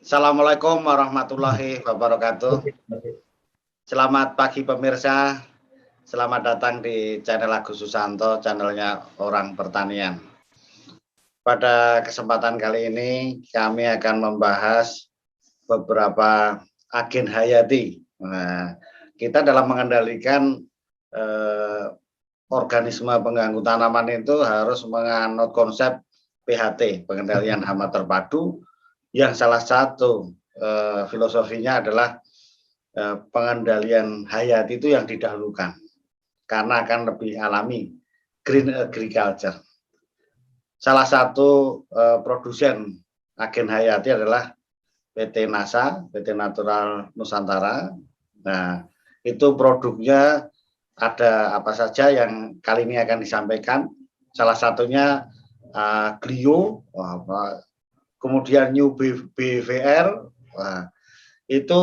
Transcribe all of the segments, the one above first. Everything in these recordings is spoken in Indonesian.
Assalamualaikum warahmatullahi wabarakatuh. Selamat pagi pemirsa. Selamat datang di channel Agus Susanto, channelnya Orang Pertanian. Pada kesempatan kali ini kami akan membahas beberapa agen hayati. Nah, kita dalam mengendalikan organisme pengganggu tanaman itu harus menganut konsep PHT, pengendalian hama terpadu, yang salah satu filosofinya adalah pengendalian hayati itu yang didahulukan karena akan lebih alami, green agriculture. Salah satu produsen agen hayati adalah PT NASA, PT Natural Nusantara. Nah, itu produknya ada apa saja yang kali ini akan disampaikan. Salah satunya Glio, kemudian New BVR, itu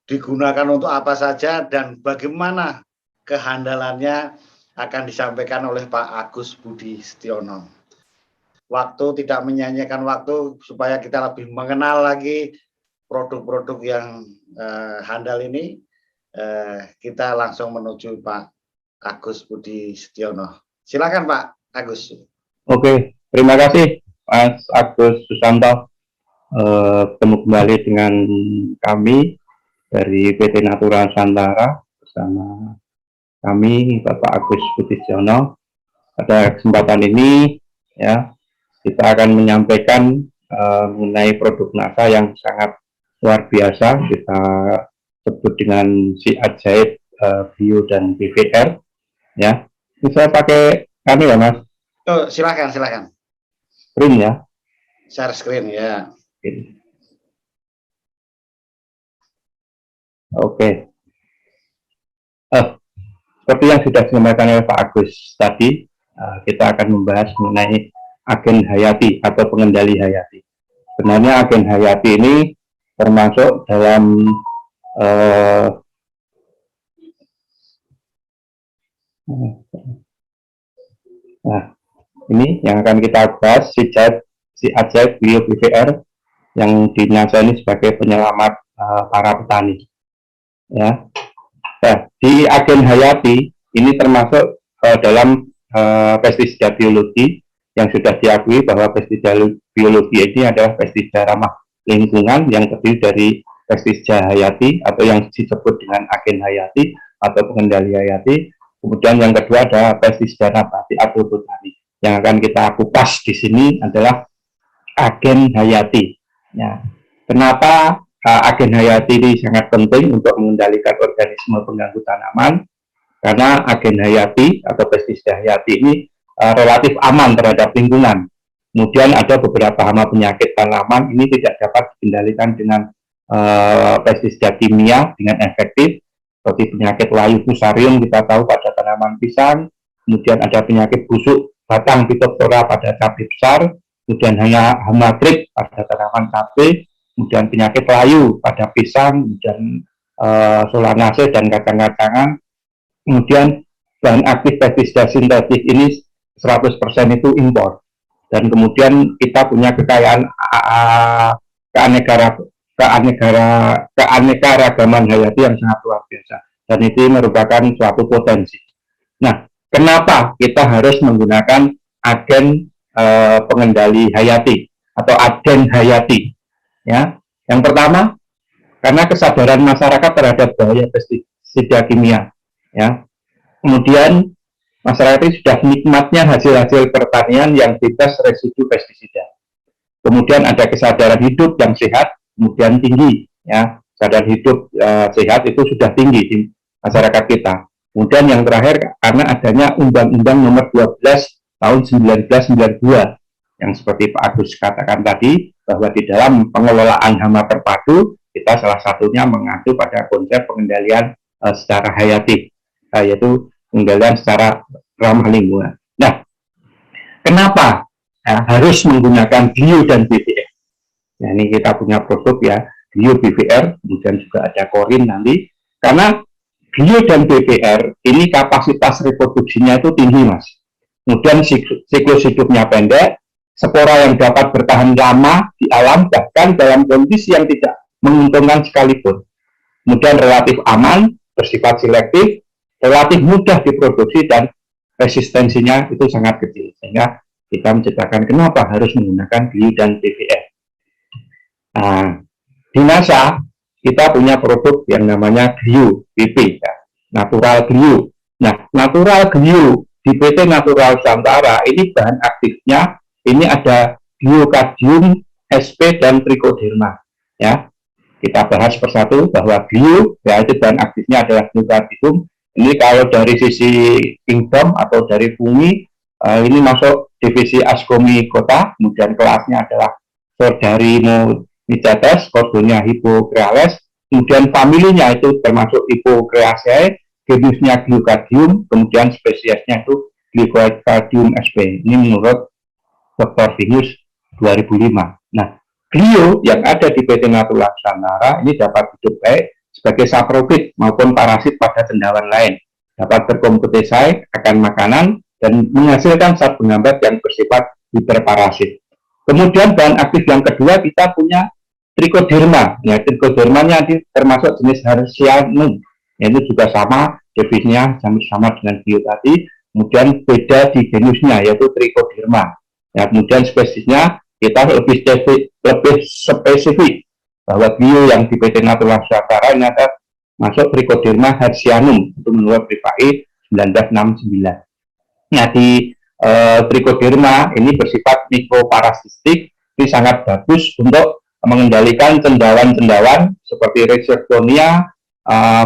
digunakan untuk apa saja dan bagaimana kehandalannya akan disampaikan oleh Pak Agus Budi Setiono. Waktu tidak menyanyikan waktu supaya kita lebih mengenal lagi produk-produk yang handal ini. Kita langsung menuju Pak Agus Budi Setiono. Silakan Pak Agus. Oke, terima kasih Mas Agus Susanto. Ketemu kembali dengan kami dari PT Natural Nusantara bersama kami Bapak Agus Budi Setiono. Pada kesempatan ini ya kita akan menyampaikan mengenai produk NASA yang sangat luar biasa, kita sebut dengan si ajaib bio dan BVR ya. Bisa pakai kami ya Mas? Oh, silakan. Screen ya. Share screen ya. Oke. Seperti yang sudah disampaikan oleh Pak Agus tadi, kita akan membahas mengenai agen hayati atau pengendali hayati. Sebenarnya agen hayati ini termasuk dalam nah, ini yang akan kita bahas si ajaib bio BVR yang dinasa ini sebagai penyelamat para petani. Ya, nah, di agen hayati ini termasuk dalam pestisida biologi yang sudah diakui bahwa pestisida biologi ini adalah pestisida ramah lingkungan yang terdiri dari pestisida hayati atau yang disebut dengan agen hayati atau pengendali hayati. Kemudian yang kedua ada pestisida nabati atau botani. Yang akan kita kupas di sini adalah agen hayati. Ya. Kenapa agen hayati ini sangat penting untuk mengendalikan organisme pengganggu tanaman? Karena agen hayati atau pestisida hayati ini relatif aman terhadap lingkungan. Kemudian ada beberapa hama penyakit tanaman ini tidak dapat dikendalikan dengan pestisida kimia dengan efektif, seperti penyakit layu fusarium kita tahu pada tanaman pisang, kemudian ada penyakit busuk batang Phytophthora pada cabai besar, kemudian hama grip pada tanaman cabai, kemudian penyakit layu pada pisang, kemudian solanase dan kacang-kacangan. Kemudian bahan aktif pestisida sintetik ini 100% itu impor. Dan kemudian kita punya kekayaan keanekaragaman hayati yang sangat luar biasa, dan itu merupakan suatu potensi. Nah, kenapa kita harus menggunakan agen pengendali hayati atau agen hayati? Ya, yang pertama karena kesadaran masyarakat terhadap bahaya pestisida kimia. Ya, kemudian masyarakat ini sudah nikmatnya hasil-hasil pertanian yang bebas residu pestisida. Kemudian ada kesadaran hidup yang sehat, kemudian tinggi, ya, kesadaran hidup sehat itu sudah tinggi di masyarakat kita. Kemudian yang terakhir karena adanya Undang-Undang Nomor 12 Tahun 1992 yang seperti Pak Agus katakan tadi bahwa di dalam pengelolaan hama terpadu kita salah satunya mengacu pada konsep pengendalian secara hayati, yaitu pengendalian secara ramah lingkungan. Nah, kenapa harus menggunakan bio dan BVR? Nah, ini kita punya produk ya, bio BVR, kemudian juga ada korin nanti. Karena bio dan BVR ini kapasitas reproduksinya itu tinggi, Mas. Kemudian siklus hidupnya pendek, spora yang dapat bertahan lama di alam, bahkan dalam kondisi yang tidak menguntungkan sekalipun. Kemudian relatif aman, bersifat selektif, relatif mudah diproduksi, dan resistensinya itu sangat kecil. Sehingga kita menciptakan kenapa harus menggunakan glue dan PVR. Nah, di NASA kita punya produk yang namanya glue PP, ya, natural glue. Nah, natural glue di PT Natural Nusantara ini bahan aktifnya ini ada Gliocadium sp dan Trichoderma. Ya, kita bahas persatu bahwa glue, ya itu bahan aktifnya adalah Gliocadium. Ini kalau dari sisi kingdom atau dari fungi, ini masuk divisi Ascomycota, kemudian kelasnya adalah Sordarinomicetes, kodenya Hippocreales, kemudian familinya itu termasuk Hippocreaceae, genusnya Gliocadium, kemudian spesiesnya itu Gliocadium sp. Ini menurut Dr. Vinus 2005. Nah, glio yang ada di PT Natural Nusantara ini dapat hidup baik sebagai saprofit maupun parasit pada cendawan lain, dapat berkompetisi akan makanan dan menghasilkan zat penghambat yang bersifat hiperparasit. Kemudian bahan aktif yang kedua kita punya Trichoderma. Ya, Trichodermanya termasuk jenis Hersianum. Itu juga sama definisinya sama dengan glio tadi. Kemudian beda di genusnya yaitu Trichoderma. Ya, kemudian spesiesnya kita lebih spesifik bahwa glio yang di PT Natural Nusantara ini ada masuk Trichoderma Hersianum itu menurut PPI 1969. Nah, di Trichoderma ini bersifat mikroparasitik, ini sangat bagus untuk mengendalikan cendawan-cendawan seperti Rhizoctonia,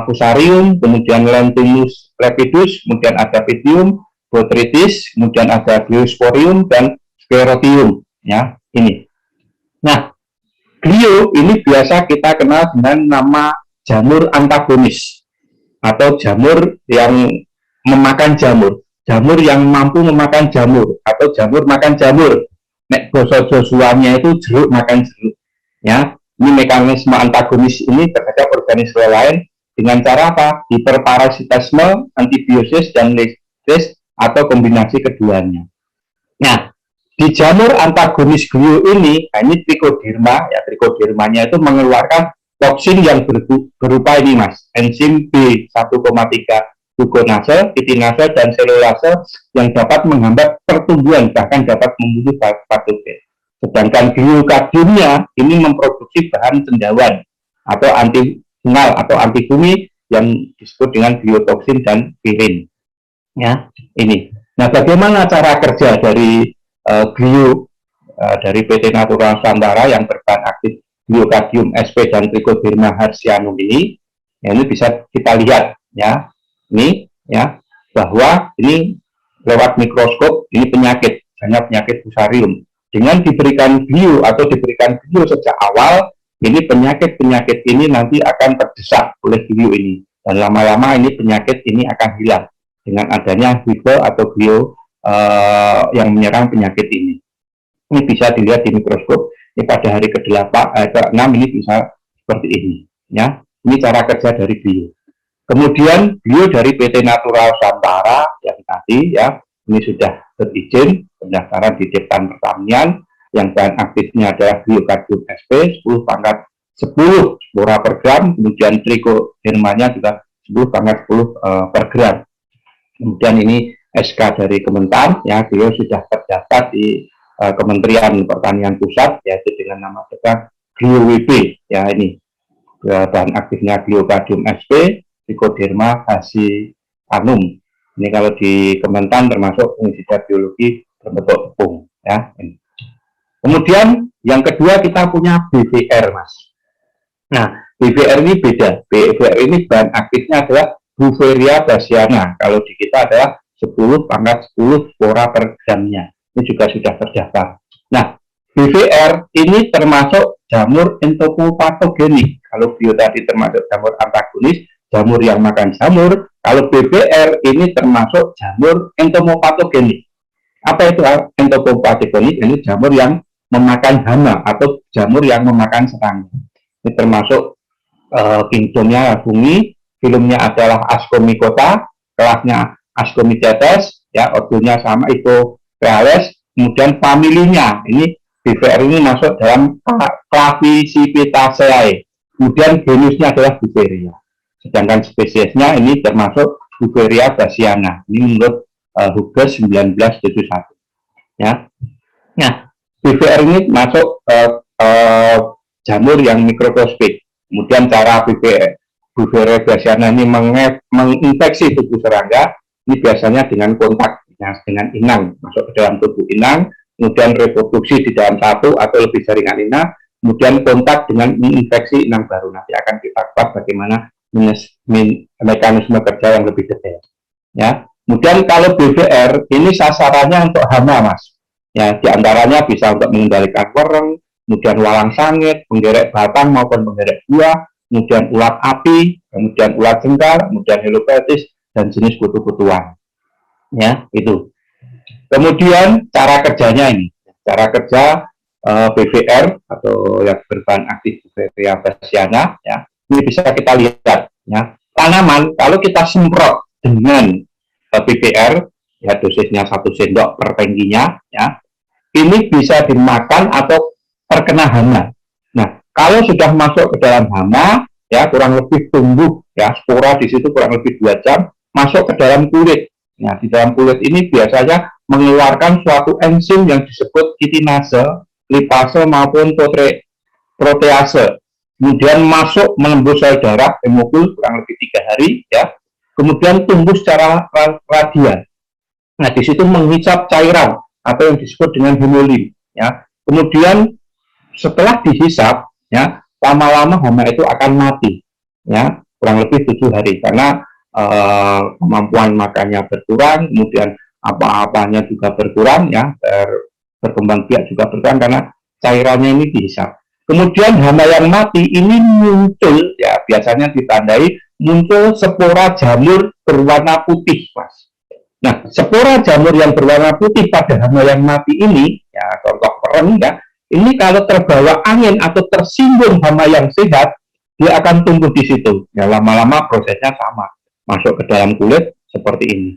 Fusarium, kemudian Lentinus lepidus, kemudian ada Pythium, Botrytis, kemudian ada Gliosporium dan Sclerotium. Ya, ini. Nah, glio ini biasa kita kenal dengan nama jamur antagonis atau jamur yang memakan jamur, jamur yang mampu memakan jamur atau jamur makan jamur. Nek basa Joshuanya itu jeruk makan jeruk. Ya, ini mekanisme antagonis ini terhadap organisme lain dengan cara apa? Hiperparasitisme, antibiosis dan lesitis atau kombinasi keduanya. Nah, di jamur antagonis glio ini Trichoderma, ya Trichodermanya itu mengeluarkan toksin yang berupa ini mas, enzim B1,3 gluconase, kitinase, dan selulase yang dapat menghambat pertumbuhan bahkan dapat membunuh patogen. Sedangkan Gliocadiumnya ini memproduksi bahan cendawan atau antifungal atau antibumi yang disebut dengan gliotoksin dan pirin. Ya, ini. Nah, bagaimana cara kerja dari glio dari PT Natural Nusantara yang berbahan aktif Gliocadium sp dan Trichoderma Hersianum ini? Ya, ini bisa kita lihat ya, ini ya bahwa ini lewat mikroskop ini penyakit, hanya penyakit Fusarium. Dengan diberikan glio atau diberikan glio sejak awal, ini penyakit ini nanti akan terdesak oleh glio ini dan lama-lama ini penyakit ini akan hilang dengan adanya glio atau glio yang menyerang penyakit ini. Ini bisa dilihat di mikroskop. Ini pada hari ke-6 ini bisa seperti ini. Ya, ini cara kerja dari glio. Kemudian glio dari PT Natural Nusantara yang tadi ya, ini sudah berizin pendaftaran di Depan Pertanian yang bahan aktifnya adalah Gliocadium sp 10/10 spora per gram, kemudian Trichodermanya juga 10/10 per gram. Kemudian ini SK dari Kementan, ya, beliau sudah terdaftar di Kementerian Pertanian Pusat, yaitu dengan nama besar GlioWP, ya ini bahan aktifnya Gliocadium sp, Trichoderma Hersianum. Ini kalau di Kementan termasuk fungisida biologi berbentuk tepung, ya. Ini. Kemudian yang kedua kita punya BVR, mas. Nah, BVR ini beda. BVR ini bahan aktifnya adalah Beauveria bassiana. Kalau di kita adalah 10/10 spora per gramnya. Ini juga sudah terdaftar. Nah, BVR ini termasuk jamur entopopatogenik. Kalau bio tadi termasuk jamur antagonis, jamur yang makan jamur. Kalau BVR ini termasuk jamur entomopatogenik. Apa itu entopopatogenik? Ini jamur yang memakan hama atau jamur yang memakan serangga. Ini termasuk kingdomnya fungi, filmnya adalah Ascomycota, kelasnya Ascomycetes, ya, ordonya sama Hippocreales, kemudian familinya, ini BVR ini masuk dalam Clavicipitaceae, kemudian genusnya adalah Beauveria, sedangkan spesiesnya ini termasuk Beauveria bassiana, ini menurut Hughes 1971, ya. Nah, BVR ini masuk jamur yang mikroskopik. Kemudian cara Beauveria bassiana ini menginfeksi tubuh serangga, ini biasanya dengan kontak dengan inang, masuk ke dalam tubuh inang, kemudian reproduksi di dalam satu atau lebih jaringan inang, kemudian kontak dengan menginfeksi inang baru. Nanti akan kita bahas bagaimana mekanisme kerja yang lebih detail. Ya. Kemudian kalau BVR ini sasarannya untuk hama, Mas. Ya, diantaranya bisa untuk mengendalikan wereng, kemudian walang sangit, penggerek batang maupun penggerek buah, kemudian ulat api, kemudian ulat jengkar, kemudian helopeltis, dan jenis kutu-kutuan. Ya, itu. Kemudian cara kerjanya ini, cara kerja BVR atau yang berbahan aktif Beauveria bassiana, ya, ini bisa kita lihat. Ya, tanaman kalau kita semprot dengan BVR, ya dosisnya 1 sendok per tangkinya, ya, ini bisa dimakan atau terkena hama. Nah, kalau sudah masuk ke dalam hama, ya kurang lebih tumbuh, ya spora di situ kurang lebih 2 jam, masuk ke dalam kulit. Nah, di dalam kulit ini biasanya mengeluarkan suatu enzim yang disebut kitinase, lipase maupun protease. Kemudian masuk menembus sel darah, hemogul kurang lebih 3 hari, ya. Kemudian tumbuh secara radial. Nah, di situ menghisap cairan atau yang disebut dengan hemolim, ya. Kemudian setelah dihisap, ya, lama-lama hama itu akan mati, ya, kurang lebih 7 hari karena kemampuan makannya berkurang, kemudian apa-apanya juga berkurang, ya, berkembang biak juga berkurang karena cairannya ini dihisap. Kemudian hama yang mati ini muncul, ya, biasanya ditandai muncul spora jamur berwarna putih, Mas. Nah, spora jamur yang berwarna putih pada hama yang mati ini, ya, contoh pereng, ya, ini kalau terbawa angin atau tersinggung hama yang sehat, dia akan tumbuh di situ. Ya, lama-lama prosesnya sama, masuk ke dalam kulit seperti ini.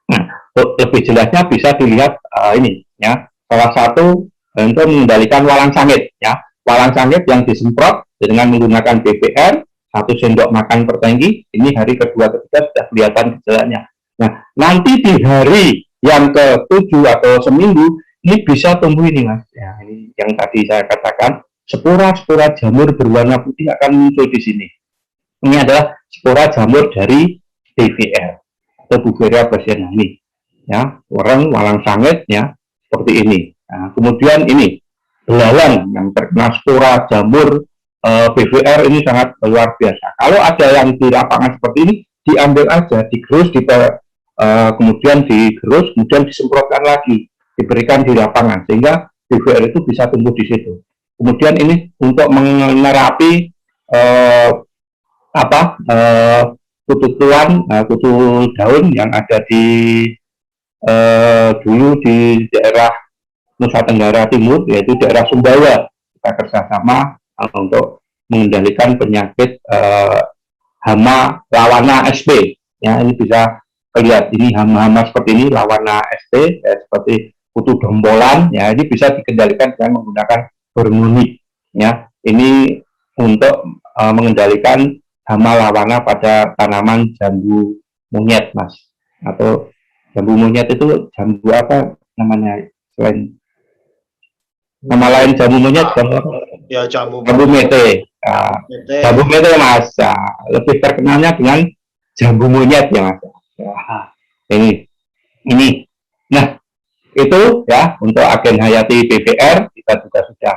Nah, lebih jelasnya bisa dilihat ini, ya, salah satu untuk mengendalikan walang sangit, ya, walang sangit yang disemprot dengan menggunakan BVR 1 sendok makan per tangki, ini hari kedua ketiga sudah kelihatan gejalanya. Nah, nanti di hari yang ke-7 atau seminggu, ini bisa tumbuh ini, Mas. Ya, ini yang tadi saya katakan, spora-spora jamur berwarna putih akan muncul di sini. Ini adalah spora jamur dari BVR atau Beauveria bassiana ini. Ya, wereng, walang sangit, ya, seperti ini. Nah, kemudian ini belalang yang terkena spora jamur BVR ini sangat luar biasa. Kalau ada yang di lapangan seperti ini, diambil aja, digerus, kemudian digerus, kemudian disemprotkan lagi, diberikan di lapangan, sehingga BVR itu bisa tumbuh di situ. Kemudian ini untuk menerapi kutu daun yang ada di dulu di daerah Nusa Tenggara Timur, yaitu daerah Sumbawa. Kita kerjasama untuk mengendalikan penyakit hama lawana SP. Ya, ini bisa lihat ini hama-hama seperti ini lawana SP, ya, seperti kutu dombolan, ya, ini bisa dikendalikan dengan menggunakan hormoni, ya. Ini untuk mengendalikan hama lawana pada tanaman jambu monyet, Mas. Atau jambu monyet itu jambu apa namanya selain nama lain jambu monyet? Ya, jambu mete. Nah, jambu mete, Mas. Nah, lebih terkenalnya dengan jambu monyet, ya, Mas. Ya, ini. Nah, itu, ya, untuk agen hayati BVR kita juga sudah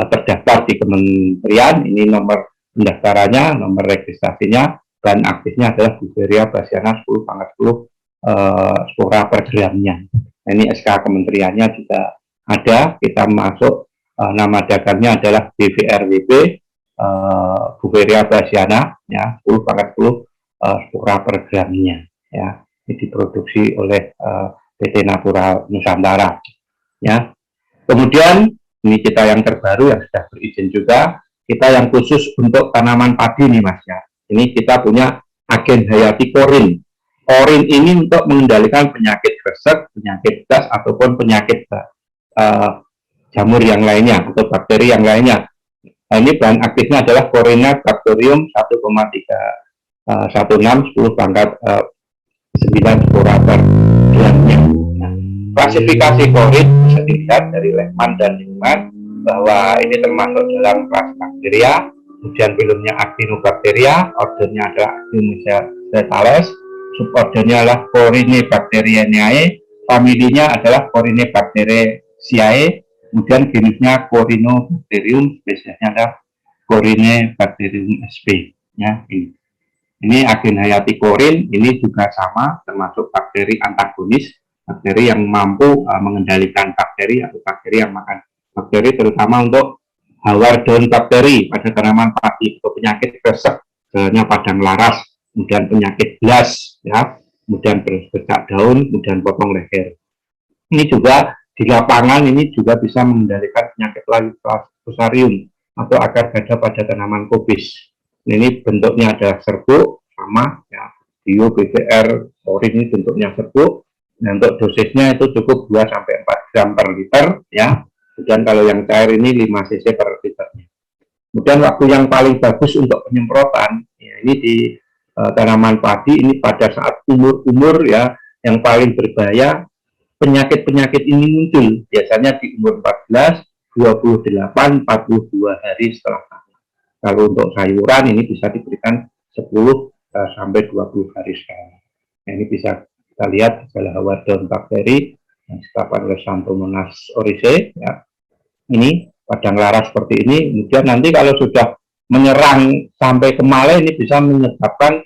terdaftar di kementerian. Ini nomor pendaftarannya, nomor registrasinya, dan aktifnya adalah Beauveria bassiana 10/10 spora per gramnya. Nah, ini SK kementeriannya juga ada. Kita masuk nama dagangnya adalah BVRWB Beauveria bassiana, ya, 10/10 spora per gramnya, ya. Ini diproduksi oleh PT Natural Nusantara, ya. Kemudian ini kita yang terbaru yang sudah berizin juga, kita yang khusus untuk tanaman padi nih, Mas, ya. Ini kita punya agen hayati korin korin ini untuk mengendalikan penyakit kresek, penyakit gas, ataupun penyakit jamur yang lainnya atau bakteri yang lainnya. Nah, ini bahan aktifnya adalah Corynebacterium 1,316 10 pangkat 9 spora per gramnya. Nah, klasifikasi korin bisa dilihat dari Lehmann dan Newman bahwa ini termasuk dalam kelas bakteria, kemudian filumnya Actinobacteria, ordernya adalah Actinomycetes, subordernya adalah Corynebacterianae, familinya adalah Corynebacteriaceae, kemudian genusnya Corynebacterium, spesiesnya adalah Corynebacterium sp. Ya, ini agen hayati korin, ini juga sama, termasuk bakteri antagonis, bakteri yang mampu mengendalikan bakteri atau bakteri yang makan bakteri, terutama untuk hawar daun bakteri pada tanaman padi atau penyakit kresek, misalnya padang laras, kemudian penyakit blas, ya, kemudian bercak daun, kemudian potong leher. Ini juga di lapangan ini juga bisa mengendalikan penyakit Fusarium atau akar gajah pada tanaman kubis. Ini bentuknya adalah serbuk sama, ya, bio BVR korin ini bentuknya serbuk. Nah, untuk dosisnya itu cukup 2-4 gram per liter, ya. Kemudian kalau yang cair ini 5 cc per liternya. Kemudian waktu yang paling bagus untuk penyemprotan, ya, ini di tanaman padi ini pada saat umur-umur, ya, yang paling berbahaya. Penyakit-penyakit ini muncul biasanya di umur 14, 28, 42 hari setelah tanam. Kalau untuk sayuran ini bisa diberikan 10 sampai 20 hari sekali. Nah, ini bisa kita lihat gejala hawar daun bakteri yang disebabkan oleh Xanthomonas oryzae, ya. Ini padang laras seperti ini. Kemudian nanti kalau sudah menyerang sampai ke male, ini bisa menyebabkan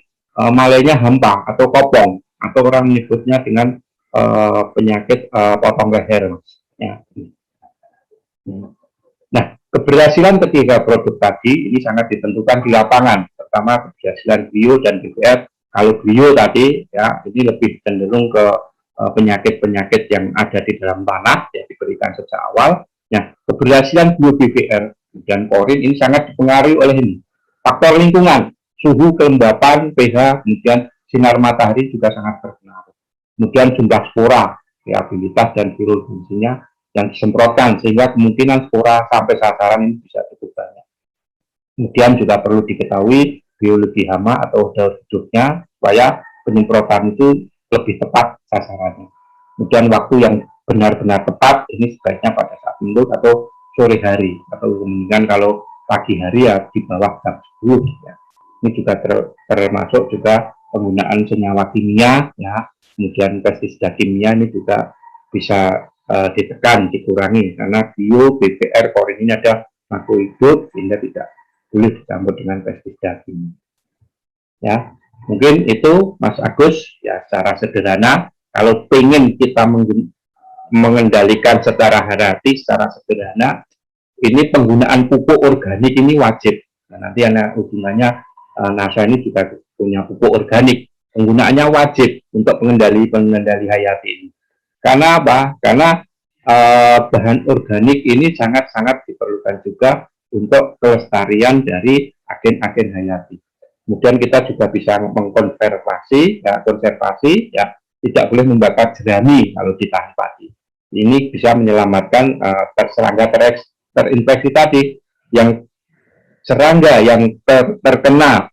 malenya hampa atau kopong, atau orang menyebutnya dengan penyakit potong leher, ya. Nah, keberhasilan ketiga produk tadi ini sangat ditentukan di lapangan, pertama keberhasilan bio dan BVR. Kalau bio tadi, ya, ini lebih cenderung ke penyakit-penyakit yang ada di dalam tanah, ya, diberikan sejak awal. Nah, keberhasilan bio BVR dan korin ini sangat dipengaruhi oleh ini faktor lingkungan, suhu, kelembapan, pH, kemudian sinar matahari juga sangat berpengaruh. Kemudian jumlah spora, viabilitas dan virulensinya yang disemprotkan, sehingga kemungkinan spora sampai sasaran ini bisa cukup banyak. Kemudian juga perlu diketahui biologi hama atau daur hidupnya, supaya penyemprotan itu lebih tepat sasarannya. Kemudian waktu yang benar-benar tepat, ini sebaiknya pada saat mendut atau sore hari, atau kemungkinan kalau pagi hari ya di bawah jam 10. Ya. Ini juga termasuk juga penggunaan senyawa kimia, ya. Kemudian pestisida kimia ini juga bisa ditekan, dikurangi, karena bio, BVR, korin ini ada makro hidup, sehingga tidak boleh dicampur dengan pestisida kimia. Ya, mungkin itu Mas Agus, ya, secara sederhana. Kalau ingin kita mengendalikan secara hayati, secara sederhana, ini penggunaan pupuk organik ini wajib. Nah, nanti ada hubungannya, NASA ini juga punya pupuk organik. Penggunaannya wajib untuk pengendali hayati ini. Karena apa? Karena bahan organik ini sangat-sangat diperlukan juga untuk kelestarian dari agen-agen hayati. Kemudian kita juga bisa mengkonservasi, ya, konservasi, ya, tidak boleh membakar jerami kalau ditahan padi. Ini bisa menyelamatkan serangga terinfeksi tadi, yang serangga yang terkena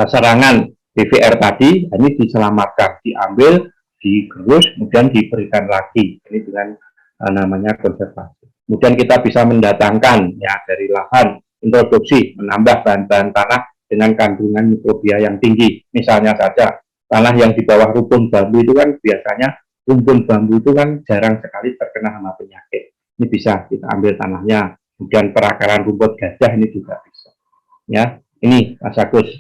serangan BVR tadi, ini diselamatkan, diambil, digerus, kemudian diberikan lagi. Ini dengan namanya konservasi. Kemudian kita bisa mendatangkan, ya, dari lahan, introduksi, menambah bahan-bahan tanah dengan kandungan mikrobia yang tinggi. Misalnya saja, tanah yang di bawah rumpun bambu itu kan biasanya, rumpun bambu itu kan jarang sekali terkena hama penyakit. Ini bisa kita ambil tanahnya. Kemudian perakaran rumput gajah ini juga bisa. Ya, ini Mas Agus.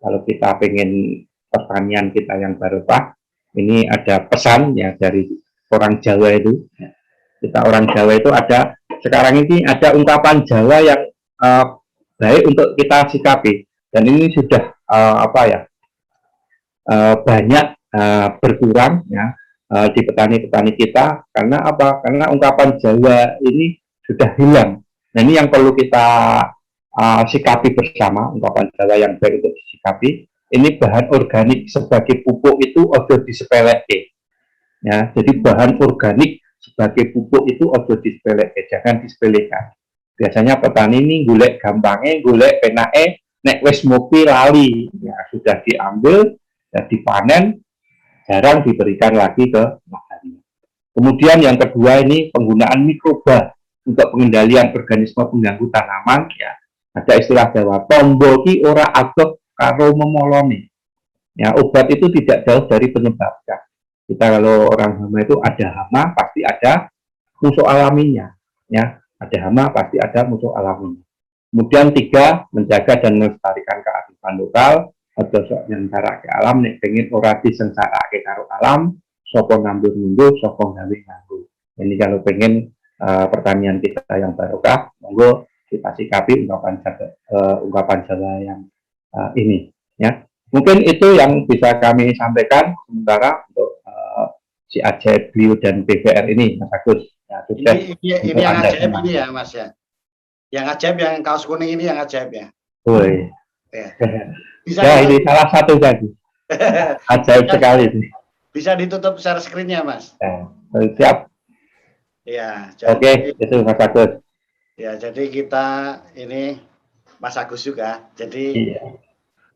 Kalau kita pengen pertanian kita yang barokah, ini ada pesan, ya, dari orang Jawa itu. Kita orang Jawa itu ada, sekarang ini ada ungkapan Jawa yang baik untuk kita sikapi. Dan ini sudah banyak berkurang, ya, di petani-petani kita. Karena apa? Karena ungkapan Jawa ini sudah hilang. Nah, ini yang perlu kita sikapi bersama, ungkapan Jawa yang baik untuk disikapi. ini bahan organik sebagai pupuk itu ojo disepelekke. Ya, jadi bahan organik sebagai pupuk itu ojo disepelekke, jangan disepelekan. Biasanya petani ini golek gampangnya, golek penake, nek wis mopi lali, ya sudah diambil, dan dipanen, jarang diberikan lagi ke lahannya. Kemudian yang kedua ini penggunaan mikroba untuk pengendalian organisme pengganggu tanaman. Ya, ada istilah Jawa, tombo ki ora abot karo memoloni. Ya, obat itu tidak jauh dari penyebabnya. Kita kalau orang hama itu ada hama pasti ada musuh alaminya, ya ada hama pasti ada musuh alaminya. Kemudian 3, menjaga dan melestarikan kearifan lokal, atau yang cara ke alam nek pengen ora disengsarake karo alam, sapa nambur-nambur, sapa gawe nganggo. Ini kalau pengen pertanian kita yang barokah, monggo kita sikapi ungkapan Jawa yang ini, ya. Mungkin itu yang bisa kami sampaikan sementara untuk si ajaib Bio dan BVR ini, Mas Agus. Ya, ini yang ajaib ini ya, Mas ya. Yang ajaib yang kaos kuning ini yang ajaib ya. Woi. Ya. Bisa ya, ini salah satu tadi. Ajaib sekali. Bisa ditutup share screen-nya, Mas. Ya, siap. Ya. Oke, itu Mas Agus. Ya, jadi kita ini Mas Agus juga. Jadi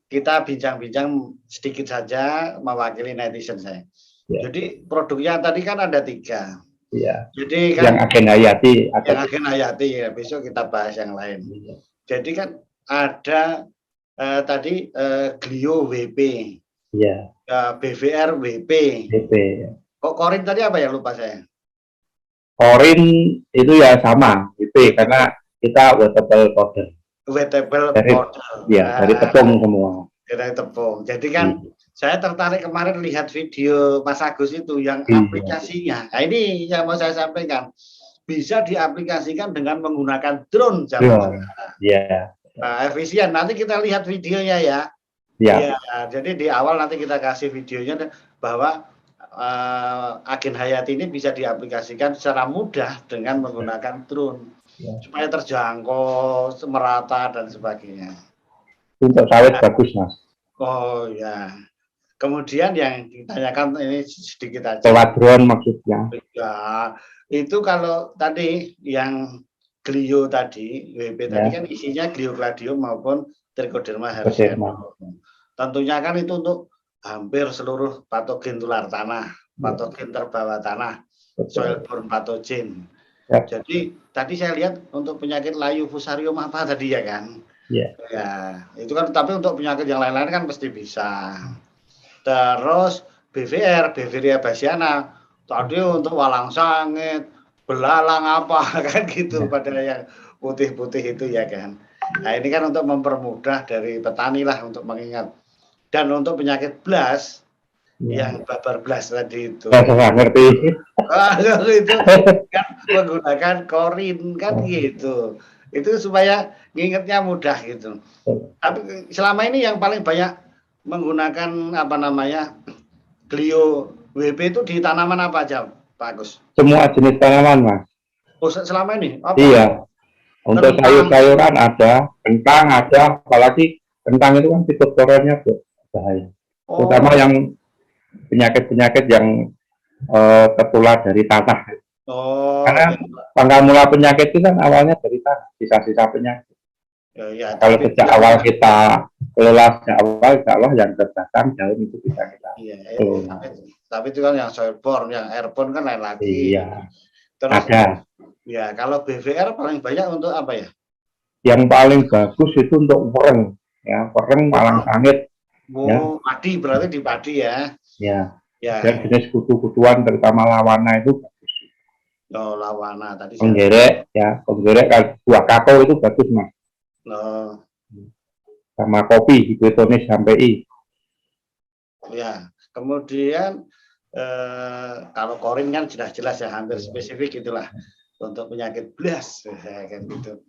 kita bincang-bincang sedikit saja mewakili netizen saya. Ya. Jadi produknya tadi kan ada 3. Iya. Jadi kan yang agen hayati. Yang agen hayati ya. Besok kita bahas yang lain. Iya. Jadi kan ada tadi Glio WP. Iya. BVR WP. WP. Kok Korin tadi apa ya, lupa saya? Korin itu ya sama WP karena kita wettable powder. Wettable powder. Ya, dari tepung semua. Dari tepung. Jadi kan saya tertarik kemarin lihat video Mas Agus itu yang aplikasinya. Nah, ini yang mau saya sampaikan. Bisa diaplikasikan dengan menggunakan drone zaman sekarang. Iya. Efisien. Nanti kita lihat videonya ya. Iya. Jadi di awal nanti kita kasih videonya bahwa agen hayati ini bisa diaplikasikan secara mudah dengan menggunakan drone. Supaya terjangkau, merata dan sebagainya. Untuk sawit bagus, Mas. Oh ya. Kemudian yang ditanyakan ini sedikit aja. Lewat drone maksudnya. Ya, itu kalau tadi yang Glio tadi, WP tadi kan isinya Gliogladium maupun Trichoderma hericianum. Tentunya kan itu untuk hampir seluruh patogen tular tanah, patogen terbawa tanah, soilborne pathogen. Ya. Jadi tadi saya lihat untuk penyakit layu fusarium apa tadi ya kan? Ya. Ya, itu kan tapi untuk penyakit yang lain-lain kan pasti bisa. Terus BVR, Beviria bassiana, tadi untuk walang sangit, belalang apa kan gitu pada yang putih-putih itu ya kan. Nah ini kan untuk mempermudah dari petani lah untuk mengingat. Dan untuk penyakit blas yang babar blas tadi itu. Ngerti. Itu kan menggunakan korin kan gitu. Itu supaya ngingetnya mudah gitu. Tapi selama ini yang paling banyak menggunakan apa namanya Glio WP itu di tanaman apa aja, Pak Agus? Semua jenis tanaman, Mas. Oh, selama ini? Apa? Iya. Untuk sayur-sayuran ada, kentang ada, apalagi kentang itu kan fitotorannya bahaya. Terutama yang penyakit-penyakit yang tertular dari tanah. Karena pangkal mula penyakit itu kan awalnya dari tanah, sisa-sisa penyakit. Ya, kalau sejak awal kita kelola sejak awal, insya Allah yang terdatang jauh itu bisa kita. Tapi itu kan yang soilborne, yang airborne kan lain lagi. Iya. Terus, ada. Ya, kalau BVR paling banyak untuk apa ya? Yang paling bagus itu untuk pereng, ya pereng, walang sangit. Padi berarti di padi ya? Ya. Dan jenis kutu-kutuan terutama lawana itu bagus. Oh, lawana tadi. Penggerek, ya penggerek buah kakao itu bagus, Mas. Sama kopi, hibitonis sampai I. Ya, kemudian kalau korin kan jelas-jelas ya hampir spesifik itulah untuk penyakit blas kayak gitu.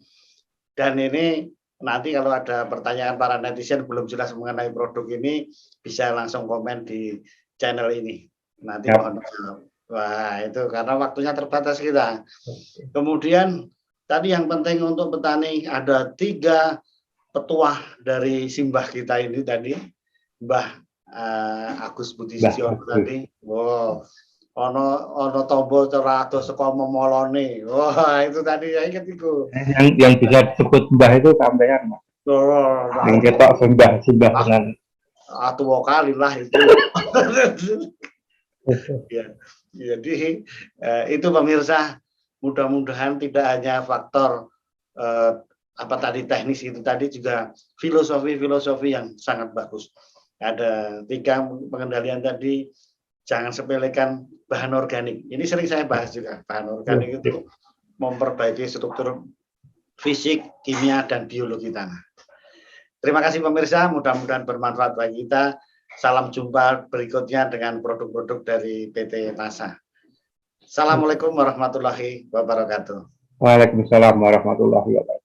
Dan ini nanti kalau ada pertanyaan para netizen belum jelas mengenai produk ini bisa langsung komen di channel ini. Nanti mohon jawab. Wah, itu karena waktunya terbatas kita. Kemudian tadi yang penting untuk petani ada 3 petuah dari simbah kita ini tadi. Mbah Agus Budi Mbah Sisyono Agus. tadi. Wow. Ono tombo cerado saka memolone. Wah, itu tadi saya ingat itu. Yang bisa disebut mbah itu sampean, Mas. Oh, Yang ketok sembah dengan tua kali lah itu. Ya, jadi itu pemirsa, mudah-mudahan tidak hanya faktor apa tadi teknis itu tadi, juga filosofi yang sangat bagus. Ada 3 pengendalian tadi. Jangan sepelekan bahan organik. Ini sering saya bahas juga. Bahan organik itu memperbaiki struktur fisik, kimia, dan biologi tanah. Terima kasih pemirsa, mudah-mudahan bermanfaat bagi kita. Salam jumpa berikutnya dengan produk-produk dari PT Tasa. Assalamualaikum warahmatullahi wabarakatuh. Waalaikumsalam warahmatullahi wabarakatuh.